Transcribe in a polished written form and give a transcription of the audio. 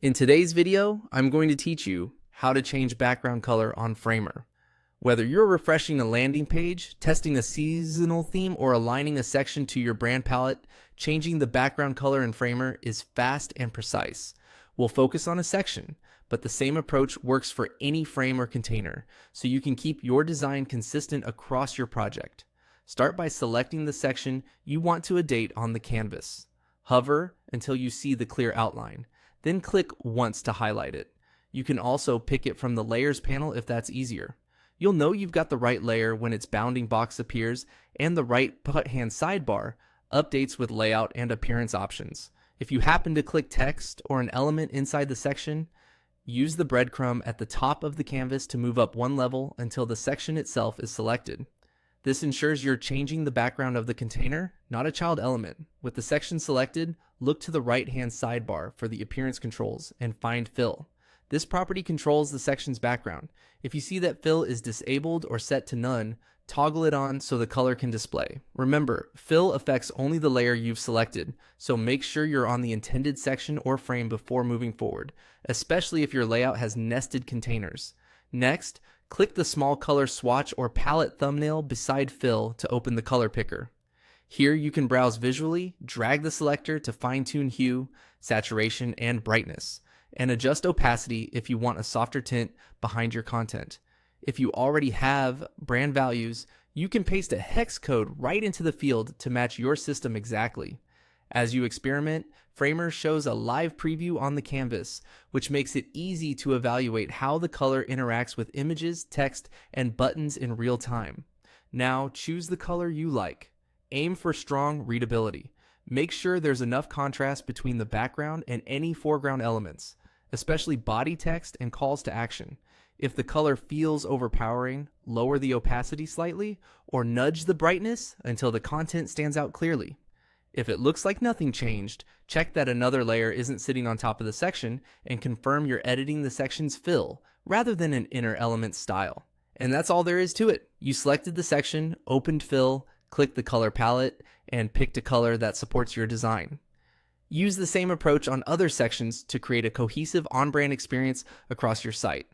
In today's video, I'm going to teach you how to change background color on Framer. Whether you're refreshing a landing page, testing a seasonal theme, or aligning a section to your brand palette, changing the background color in Framer is fast and precise. We'll focus on a section, but the same approach works for any frame or container, so you can keep your design consistent across your project. Start by selecting the section you want to update on the canvas. Hover until you see the clear outline. Then click once to highlight it. You can also pick it from the Layers panel if that's easier. You'll know you've got the right layer when its bounding box appears and the right right-hand sidebar updates with layout and appearance options. If you happen to click text or an element inside the section, use the breadcrumb at the top of the canvas to move up one level until the section itself is selected. This ensures you're changing the background of the container, not a child element. With the section selected, look to the right-hand sidebar for the appearance controls and find Fill. This property controls the section's background. If you see that Fill is disabled or set to none, toggle it on so the color can display. Remember, Fill affects only the layer you've selected, so make sure you're on the intended section or frame before moving forward, especially if your layout has nested containers. Next, click the small color swatch or palette thumbnail beside Fill to open the color picker. Here you can browse visually, drag the selector to fine-tune hue, saturation, and brightness, and adjust opacity if you want a softer tint behind your content. If you already have brand values, you can paste a hex code right into the field to match your system exactly. As you experiment, Framer shows a live preview on the canvas, which makes it easy to evaluate how the color interacts with images, text, and buttons in real time. Now choose the color you like. Aim for strong readability. Make sure there's enough contrast between the background and any foreground elements, especially body text and calls to action. If the color feels overpowering, lower the opacity slightly or nudge the brightness until the content stands out clearly. If it looks like nothing changed, check that another layer isn't sitting on top of the section and confirm you're editing the section's fill rather than an inner element style. And that's all there is to it. You selected the section, opened Fill, clicked the color palette, and picked a color that supports your design. Use the same approach on other sections to create a cohesive on-brand experience across your site.